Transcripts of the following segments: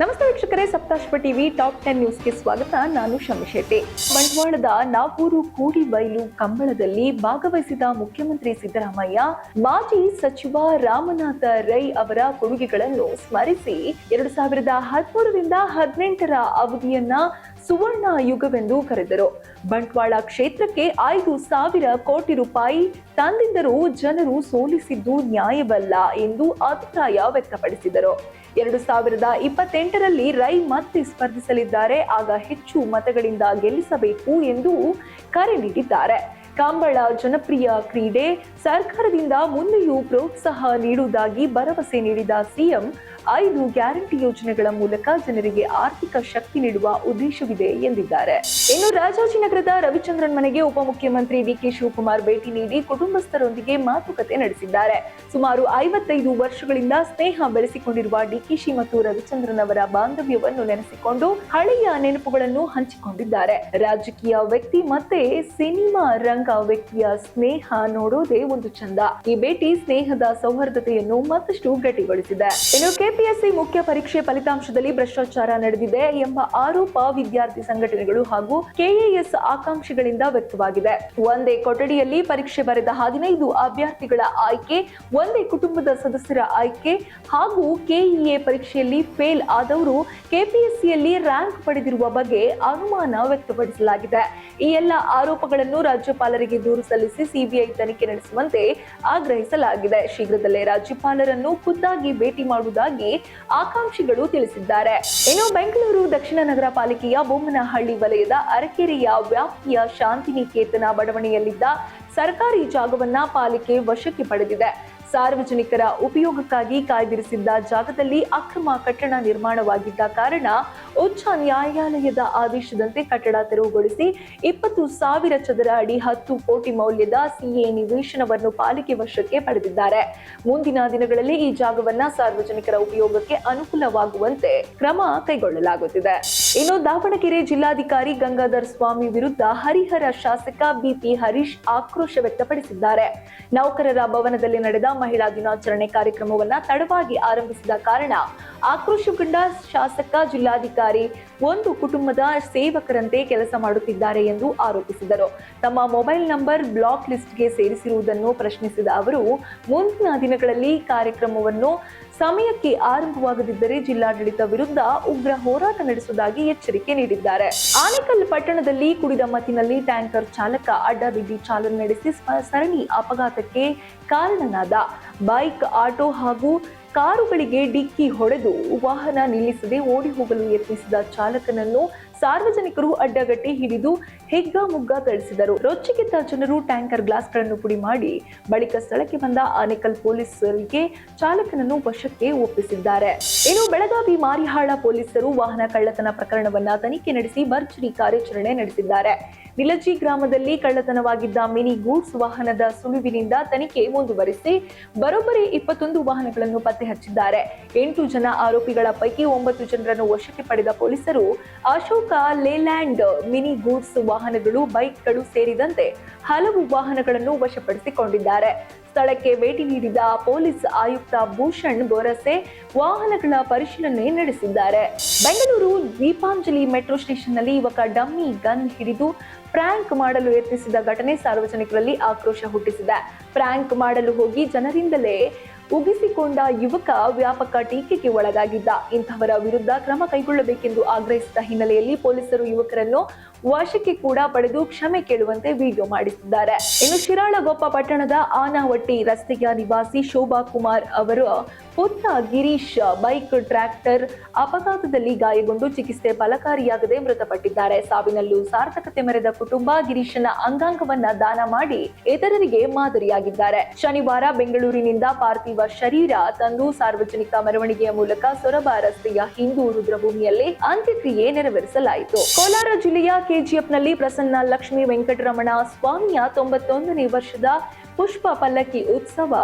ನಮಸ್ತೆ ವೀಕ್ಷಕರೇ, Saptashwa TV top 10 ನ್ಯೂಸ್ಗೆ ಸ್ವಾಗತ. ನಾನು ಶಮಿ ಶೆಟ್ಟಿ. ಬಂಟ್ವಾಳದ ನಾಗೂರು ಕೂಡಿಬೈಲು ಕಂಬಳದಲ್ಲಿ ಭಾಗವಹಿಸಿದ ಮುಖ್ಯಮಂತ್ರಿ ಸಿದ್ದರಾಮಯ್ಯ ಮಾಜಿ ಸಚಿವ ರಾಮನಾಥ ರೈ ಅವರ ಕೊಡುಗೆಗಳನ್ನು ಸ್ಮರಿಸಿ 2013ರಿಂದ 2018ರ ಅವಧಿಯನ್ನ ಸುವರ್ಣ ಯುಗವೆಂದು ಕರೆದರು. ಬಂಟ್ವಾಳ ಕ್ಷೇತ್ರಕ್ಕೆ 5,000 ಕೋಟಿ ರೂಪಾಯಿ ತಂದಿದ್ದರೂ ಜನರು ಸೋಲಿಸಿದ್ದು ನ್ಯಾಯವಲ್ಲ ಎಂದು ಅಭಿಪ್ರಾಯ ವ್ಯಕ್ತಪಡಿಸಿದರು. 2028ರಲ್ಲಿ ರೈ ಮತ್ತೆ ಸ್ಪರ್ಧಿಸಲಿದ್ದಾರೆ, ಆಗ ಹೆಚ್ಚು ಮತಗಳಿಂದ ಗೆಲ್ಲಿಸಬೇಕು ಎಂದು ಕರೆ ನೀಡಿದ್ದಾರೆ. ಕಂಬಳ ಜನಪ್ರಿಯ ಕ್ರೀಡೆ, ಸರ್ಕಾರದಿಂದ ಮುಂದೆಯೂ ಪ್ರೋತ್ಸಾಹ ನೀಡುವುದಾಗಿ ಭರವಸೆ ನೀಡಿದ ಸಿಎಂ 5 ಗ್ಯಾರಂಟಿ ಯೋಜನೆಗಳ ಮೂಲಕ ಜನರಿಗೆ ಆರ್ಥಿಕ ಶಕ್ತಿ ನೀಡುವ ಉದ್ದೇಶವಿದೆ ಎಂದಿದ್ದಾರೆ. ಇನ್ನು ರಾಜಾಜಿನಗರದ ರವಿಚಂದ್ರನ್ ಮನೆಗೆ ಉಪಮುಖ್ಯಮಂತ್ರಿ ಡಿಕೆ ಶಿವಕುಮಾರ್ ಭೇಟಿ ನೀಡಿ ಕುಟುಂಬಸ್ಥರೊಂದಿಗೆ ಮಾತುಕತೆ ನಡೆಸಿದ್ದಾರೆ. ಸುಮಾರು 55 ವರ್ಷಗಳಿಂದ ಸ್ನೇಹ ಬೆಳೆಸಿಕೊಂಡಿರುವ ಡಿಕೆಶಿ ಮತ್ತು ರವಿಚಂದ್ರನ್ ಅವರ ಬಾಂಧವ್ಯವನ್ನು ನೆನೆಸಿಕೊಂಡು ಹಳೆಯ ನೆನಪುಗಳನ್ನು ಹಂಚಿಕೊಂಡಿದ್ದಾರೆ. ರಾಜಕೀಯ ವ್ಯಕ್ತಿ ಮತ್ತೆ ಸಿನಿಮಾ ರಂಗ ವ್ಯಕ್ತಿಯ ಸ್ನೇಹ ನೋಡೋದೇ ಒಂದು ಚಂದ. ಈ ಭೇಟಿ ಸ್ನೇಹದ ಸೌಹಾರ್ದತೆಯನ್ನು ಮತ್ತಷ್ಟು ಗಟ್ಟಿಗೊಳಿಸಿದೆ. ಇನ್ನು ಕೆಪಿಎಸ್ಸಿ ಮುಖ್ಯ ಪರೀಕ್ಷೆ ಫಲಿತಾಂಶದಲ್ಲಿ ಭ್ರಷ್ಟಾಚಾರ ನಡೆದಿದೆ ಎಂಬ ಆರೋಪ ವಿದ್ಯಾರ್ಥಿ ಸಂಘಟನೆಗಳು ಹಾಗೂ ಕೆಎಎಸ್ ಆಕಾಂಕ್ಷಿಗಳಿಂದ ವ್ಯಕ್ತವಾಗಿದೆ. ಒಂದೇ ಕೊಠಡಿಯಲ್ಲಿ ಪರೀಕ್ಷೆ ಬರೆದ 15 ಅಭ್ಯರ್ಥಿಗಳ ಆಯ್ಕೆ, ಒಂದೇ ಕುಟುಂಬದ ಸದಸ್ಯರ ಆಯ್ಕೆ ಹಾಗೂ ಕೆಇಎ ಪರೀಕ್ಷೆಯಲ್ಲಿ ಫೇಲ್ ಆದವರು ಕೆಪಿಎಸ್ಸಿಯಲ್ಲಿ ರ್ಯಾಂಕ್ ಪಡೆದಿರುವ ಬಗ್ಗೆ ಅನುಮಾನ ವ್ಯಕ್ತಪಡಿಸಲಾಗಿದೆ. ಈ ಎಲ್ಲ ಆರೋಪಗಳನ್ನು ರಾಜ್ಯಪಾಲರಿಗೆ ದೂರು ಸಲ್ಲಿಸಿ ಸಿಬಿಐ ತನಿಖೆ ನಡೆಸುವಂತೆ ಆಗ್ರಹಿಸಲಾಗಿದೆ. ಶೀಘ್ರದಲ್ಲೇ ರಾಜ್ಯಪಾಲರನ್ನು ಖುದ್ದಾಗಿ ಭೇಟಿ ಮಾಡುವುದಾಗಿ ಆಕಾಂಕ್ಷಿಗಳು ತಿಳಿಸಿದ್ದಾರೆ. ಇನ್ನು ಬೆಂಗಳೂರು ದಕ್ಷಿಣ ನಗರ ಪಾಲಿಕೆಯ ಬೊಮ್ಮನಹಳ್ಳಿ ವಲಯದ ಅರಕೆರೆಯ ವ್ಯಾಪ್ತಿಯ ಶಾಂತಿನಿಕೇತನ ಬಡಾವಣೆಯಲ್ಲಿದ್ದ ಸರ್ಕಾರಿ ಜಾಗವನ್ನ ಪಾಲಿಕೆ ವಶಕ್ಕೆ ಪಡೆದಿದೆ. ಸಾರ್ವಜನಿಕರ ಉಪಯೋಗಕ್ಕಾಗಿ ಕಾಯ್ದಿರಿಸಿದ್ದ ಜಾಗದಲ್ಲಿ ಅಕ್ರಮ ಕಟ್ಟಡ ನಿರ್ಮಾಣವಾಗಿದ್ದ ಕಾರಣ ಉಚ್ಚ ನ್ಯಾಯಾಲಯದ ಆದೇಶದಂತೆ ಕಟ್ಟಡ ತೆರವುಗೊಳಿಸಿ 20,000 ಚದರ ಅಡಿ 10 ಕೋಟಿ ಮೌಲ್ಯದ ಸಿಎ ನಿವೇಶನವನ್ನು ಪಾಲಿಕೆ ವಶಕ್ಕೆ ಪಡೆದಿದ್ದಾರೆ. ಮುಂದಿನ ದಿನಗಳಲ್ಲಿ ಈ ಜಾಗವನ್ನ ಸಾರ್ವಜನಿಕರ ಉಪಯೋಗಕ್ಕೆ ಅನುಕೂಲವಾಗುವಂತೆ ಕ್ರಮ ಕೈಗೊಳ್ಳಲಾಗುತ್ತಿದೆ. ಇನ್ನು ದಾವಣಗೆರೆ ಜಿಲ್ಲಾಧಿಕಾರಿ ಗಂಗಾಧರ್ ಸ್ವಾಮಿ ವಿರುದ್ಧ ಹರಿಹರ ಶಾಸಕ ಬಿಪಿ ಹರೀಶ್ ಆಕ್ರೋಶ ವ್ಯಕ್ತಪಡಿಸಿದ್ದಾರೆ. ನೌಕರರ ಭವನದಲ್ಲಿ ನಡೆದ ಮಹಿಳಾ ದಿನಾಚರಣೆ ಕಾರ್ಯಕ್ರಮವನ್ನ ತಡವಾಗಿ ಆರಂಭಿಸಿದ ಕಾರಣ ಆಕ್ರೋಶಗೊಂಡ ಶಾಸಕ ಜಿಲ್ಲಾಧಿಕಾರಿ ಒಂದು ಕುಟುಂಬದ ಸೇವಕರಂತೆ ಕೆಲಸ ಮಾಡುತ್ತಿದ್ದಾರೆ ಎಂದು ಆರೋಪಿಸಿದರು. ತಮ್ಮ ಮೊಬೈಲ್ ನಂಬರ್ ಬ್ಲಾಕ್ ಲಿಸ್ಟ್ಗೆ ಸೇರಿಸಿರುವುದನ್ನು ಪ್ರಶ್ನಿಸಿದ ಅವರು, ಮುಂದಿನ ದಿನಗಳಲ್ಲಿ ಕಾರ್ಯಕ್ರಮವನ್ನು ಸಮಯಕ್ಕೆ ಆರಂಭವಾಗದಿದ್ದರೆ ಜಿಲ್ಲಾಡಳಿತ ವಿರುದ್ಧ ಉಗ್ರ ಹೋರಾಟ ನಡೆಸುವುದಾಗಿ ಎಚ್ಚರಿಕೆ ನೀಡಿದ್ದಾರೆ. ಆನೇಕಲ್ ಪಟ್ಟಣದಲ್ಲಿ ಕುಡಿದ ಮತ್ತಿನಲ್ಲಿ ಟ್ಯಾಂಕರ್ ಚಾಲಕ ಅಡ್ಡದಿಡ್ಡಿ ಚಾಲನೆ ನಡೆಸಿ ಸರಣಿ ಅಪಘಾತಕ್ಕೆ ಕಾರಣನಾದ. ಬೈಕ್, ಆಟೋ ಹಾಗೂ ಕಾರುಗಳಿಗೆ ಡಿಕ್ಕಿ ಹೊಡೆದು ವಾಹನ ನಿಲ್ಲಿಸದೆ ಓಡಿ ಹೋಗಲು ಯತ್ನಿಸಿದ ಚಾಲಕನನ್ನು ಸಾರ್ವಜನಿಕರು ಅಡ್ಡಗಟ್ಟಿ ಹಿಡಿದು ಹಿಗ್ಗಾಮುಗ್ಗಾ ಥಳಿಸಿದರು. ರೊಚ್ಚಿಗೆದ್ದ ಜನರು ಟ್ಯಾಂಕರ್ ಗ್ಲಾಸ್ಗಳನ್ನು ಪುಡಿ ಮಾಡಿ ಬಳಿಕ ಸ್ಥಳಕ್ಕೆ ಬಂದ ಆನೇಕಲ್ ಪೊಲೀಸರಿಗೆ ಚಾಲಕನನ್ನು ವಶಕ್ಕೆ ಒಪ್ಪಿಸಿದ್ದಾರೆ. ಇನ್ನು ಬೆಳಗಾವಿ ಮಾರಿಹಾಳ ಪೊಲೀಸರು ವಾಹನ ಕಳ್ಳತನ ಪ್ರಕರಣವನ್ನ ತನಿಖೆ ನಡೆಸಿ ಭರ್ಜರಿ ಕಾರ್ಯಾಚರಣೆ ನಡೆಸಿದ್ದಾರೆ. ನಿಲಜಿ ಗ್ರಾಮದಲ್ಲಿ ಕಳ್ಳತನವಾಗಿದ್ದ ಮಿನಿ ಗೂಡ್ಸ್ ವಾಹನದ ಸುಳಿವಿನಿಂದ ತನಿಖೆ ಮುಂದುವರಿಸಿ ಬರೋಬ್ಬರಿ 21 ವಾಹನಗಳನ್ನು ಪತ್ತೆ ಹಚ್ಚಿದ್ದಾರೆ. 8 ಜನ ಆರೋಪಿಗಳ ಪೈಕಿ 9 ಜನರನ್ನು ವಶಕ್ಕೆ ಪಡೆದ ಪೊಲೀಸರು ಅಶೋಕ ಲೇಲ್ಯಾಂಡ್ ಮಿನಿ ಗೂಡ್ಸ್ ವಾಹನಗಳು, ಬೈಕ್ಗಳು ಸೇರಿದಂತೆ ಹಲವು ವಾಹನಗಳನ್ನು ವಶಪಡಿಸಿಕೊಂಡಿದ್ದಾರೆ. ಸ್ಥಳಕ್ಕೆ ಭೇಟಿ ನೀಡಿದ ಪೊಲೀಸ್ ಆಯುಕ್ತ ಭೂಷಣ್ ಬೋರಸೆ ವಾಹನಗಳ ಪರಿಶೀಲನೆ ನಡೆಸಿದ್ದಾರೆ. ಬೆಂಗಳೂರು ದೀಪಾಂಜಲಿ ಮೆಟ್ರೋ ಸ್ಟೇಷನ್ನಲ್ಲಿ ಯುವಕ ಡಮ್ಮಿ ಗನ್ ಹಿಡಿದು ಪ್ರ್ಯಾಂಕ್ ಮಾಡಲು ಯತ್ನಿಸಿದ ಘಟನೆ ಸಾರ್ವಜನಿಕರಲ್ಲಿ ಆಕ್ರೋಶ ಹುಟ್ಟಿಸಿದೆ. ಪ್ರ್ಯಾಂಕ್ ಮಾಡಲು ಹೋಗಿ ಜನರಿಂದಲೇ ಉಗಿಸಿಕೊಂಡ ಯುವಕ ವ್ಯಾಪಕ ಟೀಕೆಗೆ ಒಳಗಾಗಿದ್ದ. ಇಂತಹವರ ವಿರುದ್ಧ ಕ್ರಮ ಕೈಗೊಳ್ಳಬೇಕೆಂದು ಆಗ್ರಹಿಸಿದ ಹಿನ್ನೆಲೆಯಲ್ಲಿ ಪೊಲೀಸರು ಯುವಕರನ್ನು ವಶಕ್ಕೆ ಕೂಡ ಪಡೆದು ಕ್ಷಮೆ ಕೇಳುವಂತೆ ವಿಡಿಯೋ ಮಾಡಿಸಿದ್ದಾರೆ. ಇನ್ನು ಶಿರಾಳಗೊಪ್ಪ ಪಟ್ಟಣದ ಆನವಟ್ಟಿ ರಸ್ತೆಯ ನಿವಾಸಿ ಶೋಭಾ ಕುಮಾರ್ ಅವರ ಪುತ್ರ ಗಿರೀಶ್ ಬೈಕ್ ಟ್ರ್ಯಾಕ್ಟರ್ ಅಪಘಾತದಲ್ಲಿ ಗಾಯಗೊಂಡು ಚಿಕಿತ್ಸೆ ಫಲಕಾರಿಯಾಗದೆ ಮೃತಪಟ್ಟಿದ್ದಾರೆ. ಸಾವಿನಲ್ಲೂ ಸಾರ್ಥಕತೆ ಮೆರೆದ ಕುಟುಂಬ ಗಿರೀಶನ ಅಂಗಾಂಗವನ್ನ ದಾನ ಮಾಡಿ ಇತರರಿಗೆ ಮಾದರಿಯಾಗಿದ್ದಾರೆ. ಶನಿವಾರ ಬೆಂಗಳೂರಿನಿಂದ ಪಾರ್ಥಿವ ಶರೀರ ತಂದು ಸಾರ್ವಜನಿಕ ಮೆರವಣಿಗೆಯ ಮೂಲಕ ಸೊರಬ ರಸ್ತೆಯ ಹಿಂದೂ ರುದ್ರಭೂಮಿಯಲ್ಲಿ ಅಂತ್ಯಕ್ರಿಯೆ ನೆರವೇರಿಸಲಾಯಿತು. ಕೋಲಾರ ಜಿಲ್ಲೆಯ ಕೆಜಿಎಫ್ನಲ್ಲಿ ಪ್ರಸನ್ನ ಲಕ್ಷ್ಮೀ ವೆಂಕಟರಮಣ ಸ್ವಾಮಿಯ 91ನೇ ವರ್ಷದ ಪುಷ್ಪ ಪಲ್ಲಕ್ಕಿ ಉತ್ಸವ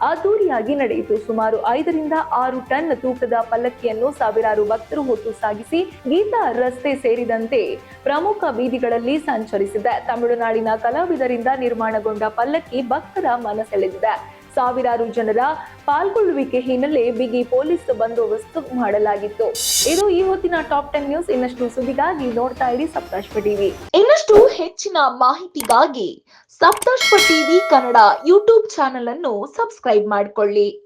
ಅದ್ದೂರಿಯಾಗಿ ನಡೆಯಿತು. ಸುಮಾರು 5ರಿಂದ 6 ಟನ್ ತೂಕದ ಪಲ್ಲಕ್ಕಿಯನ್ನು ಸಾವಿರಾರು ಭಕ್ತರು ಹೊತ್ತು ಸಾಗಿಸಿ ಗೀತಾ ರಸ್ತೆ ಸೇರಿದಂತೆ ಪ್ರಮುಖ ಬೀದಿಗಳಲ್ಲಿ ಸಂಚರಿಸಿದೆ. ತಮಿಳುನಾಡಿನ ಕಲಾವಿದರಿಂದ ನಿರ್ಮಾಣಗೊಂಡ ಪಲ್ಲಕ್ಕಿ ಭಕ್ತರ ಮನ ಸೆಳೆದಿದೆ. ಸಾವಿರಾರು ಜನರ ಪಾಲ್ಗೊಳ್ಳುವಿಕೆ ಹಿನ್ನೆಲೆ ಬಿಗಿ ಪೊಲೀಸ್ ಬಂದೋಬಸ್ತ್ ಮಾಡಲಾಗಿತ್ತು. ಇದು ಈ ಹೊತ್ತಿನ ಟಾಪ್ 10 ನ್ಯೂಸ್. ಇನ್ನಷ್ಟು ಸುದ್ದಿಗಾಗಿ ನೋಡ್ತಾ ಇರಿ ಸಪ್ತಾಶ್ವ ಟಿವಿ. ಇನ್ನಷ್ಟು ಹೆಚ್ಚಿನ ಮಾಹಿತಿಗಾಗಿ Saptashwa TV Kannada YouTube channel ಅನ್ನು ಸಬ್ಸ್ಕ್ರೈಬ್ ಮಾಡಿಕೊಳ್ಳಿ.